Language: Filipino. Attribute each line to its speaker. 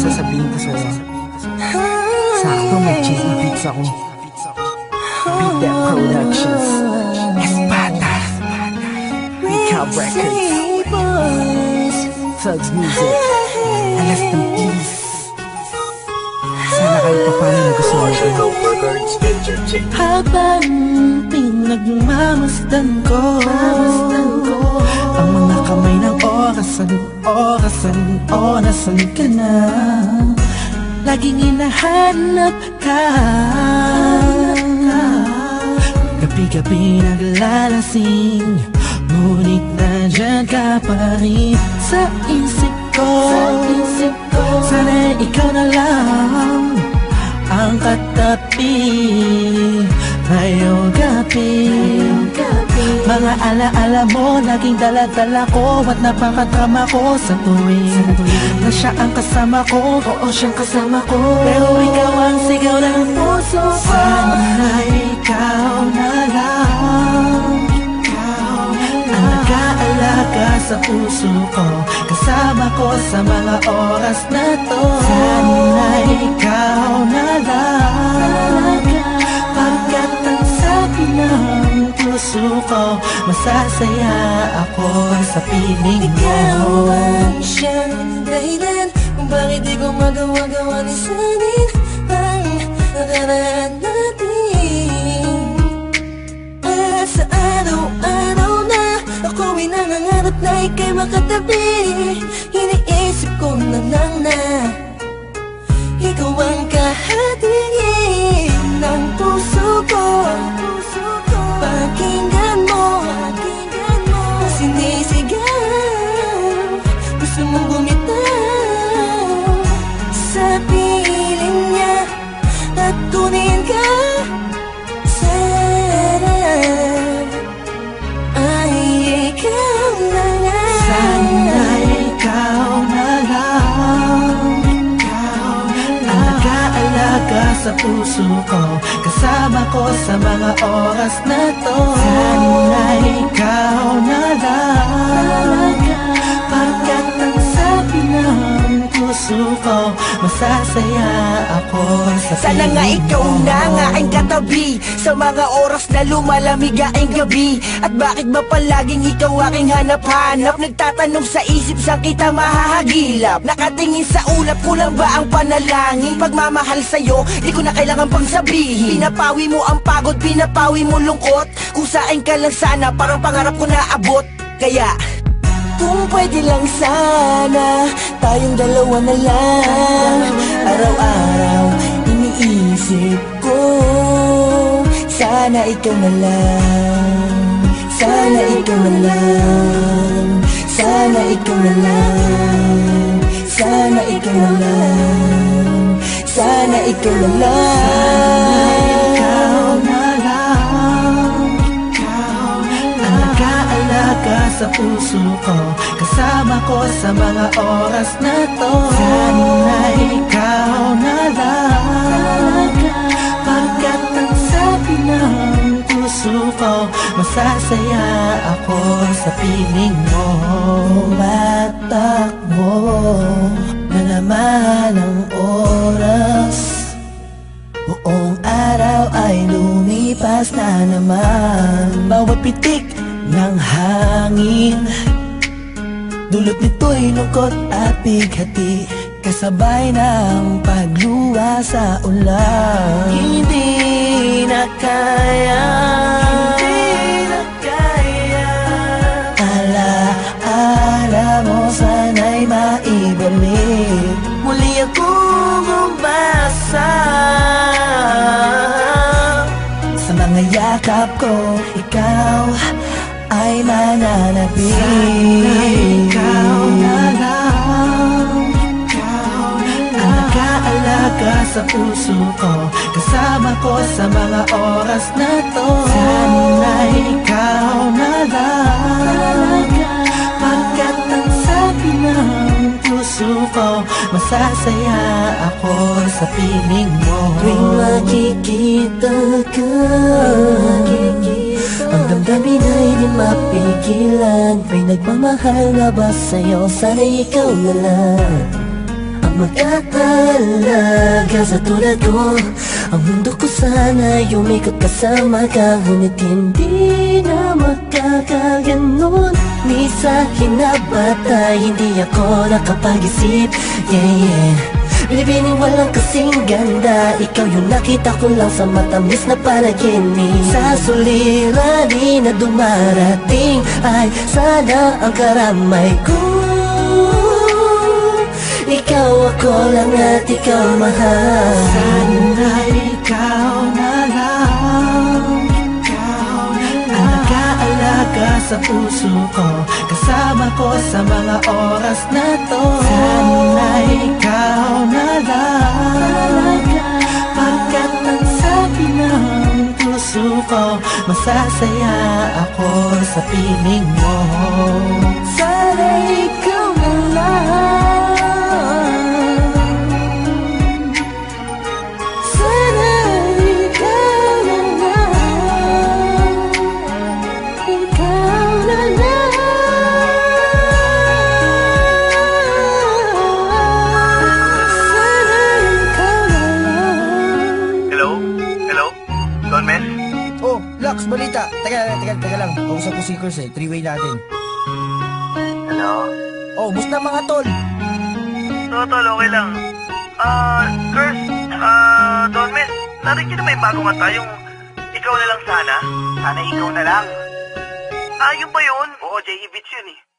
Speaker 1: sasabihin ko sa'yo. Sakto mag-chill beats ako. Beat That Productions, Espada, Recap Records, Thugs Music, Alas ng Peace. Sana kahit pa paano nagustuhan ko.
Speaker 2: Habang pinagmamasdan ko ang mga kamay ng orasan, nasan ka na? Laging hinahanap ka, gabi-gabi naglalasing, ngunit nandyan ka pa rin sa isip ko. Sana ikaw na lang ang katabi ngayong gabi. Mga alaala mo laging dala-dala ko, at napakadrama ko sa tuwing na siya ang kasama ko. Oo, siyang kasama ko, pero ikaw ang sigaw ng puso ko. Sana ikaw na lang ang nag-aalaga sa puso ko, kasama ko sa mga oras na to. Sana ikaw na lang, pagkat ang sabi ng puso ko, masasaya ako sa piling mo.
Speaker 3: Ikaw ang siyang dahilan kung bakit di ko magawa-gawa ni sanin ang nakaraan natin. At sa araw-araw na ako'y nangangarap na ika'y makatabi, iniisip ko na lang na ikaw ang kahatiin ng puso ko. Pakinggan mo ang sinisigaw, gusto mong bumitaw sa piling niya at kunin ka. Sana ay ikaw na lang.
Speaker 2: Sana ikaw na lang ang nag-aalaga sa puso ko, kasama ko sa mga oras na to. Sana ikaw na lang, pagkat ang sabi ng puso ko, masasaya ako sa piling mo.
Speaker 4: Sana nga ikaw na nga ang katabi sa mga oras na lumalamig ang gabi. At bakit ba palaging ikaw aking hanap-hanap? Nagtatanong sa isip, saan kita mahahagilap? Nakatingin sa ulap, kulang ba ang panalangin? Pagmamahal sa'yo, di ko na kailangan pang sabihin. Pinapawi mo ang pagod, pinapawi mo lungkot. Kung saan ka lang sana, parang pangarap ko naabot. Kaya kung pwede lang sana, tayong dalawa na lang. Araw-araw iniisip ko, sana ikaw na lang. Sana ikaw na lang. Sana ikaw na lang. Sana ikaw na lang. Sana ikaw na lang.
Speaker 2: Ikaw na lang ang nag-aalaga sa puso ko, kasama ko sa mga oras na to. Sana ikaw na lang, pagkat ang sabi ng puso ko, masasaya ako sa piling mo. Tumatakbo na naman ang oras, buong araw ay lumipas na naman. Bawat pitik ng hangin, dulot nito'y lungkot at bighati, kasabay ng pagluwa sa ulan. Hindi na kaya, ala-ala mo sana'y maibalik. Muli akong umasa sa mga yakap ko, ikaw ay mananatili. Sana ikaw na lang ang nag-aalaga sa puso ko, kasama ko sa mga oras na to. Sana ikaw na lang, pagkat ang sabi ng puso ko, masasaya ako sa piling mo.
Speaker 3: Tuwing makikita ka, ang damdamin ay di mapigilan. May nagmamahal na ba sa'yo? Sana ikaw na lang ang mag-aalaga sa tulad ko. Ang mundo ko sana umikot kasama ka, ngunit hindi na magkakaganon. Ni sa hinabatay, hindi ako nakapag-isip. Binibining walang kasing ganda, ikaw yung nakita ko lang sa matamis na panaginip. Sa suliranin na dumarating ay sana ang karamay ko. Ikaw ako lang at ikaw mahal.
Speaker 2: Sana ikaw na lang ang nag-aalaga sa puso ko, kasama ko sa mga oras na to. Sana ikaw na lang, pagkat ang sabi ng puso ko, masasaya ako sa piling mo.
Speaker 3: Sana ikaw na lang, sana ikaw na lang, ikaw na lang, sana ikaw na lang.
Speaker 5: Hello? Hello? Don Mes?
Speaker 4: Oh, Lux, balita. Teka lang. Kausap ko si Kurs eh. Three-way natin.
Speaker 5: Hello?
Speaker 4: Oh, musta mga tol?
Speaker 5: Tol, okay lang. Kurs, Don Mes, narinig niyo na ba yung bagong kanta, yung Ikaw na lang sana? Sana ikaw na lang. Yun ba yun? Oo, J.E. Beats yun eh.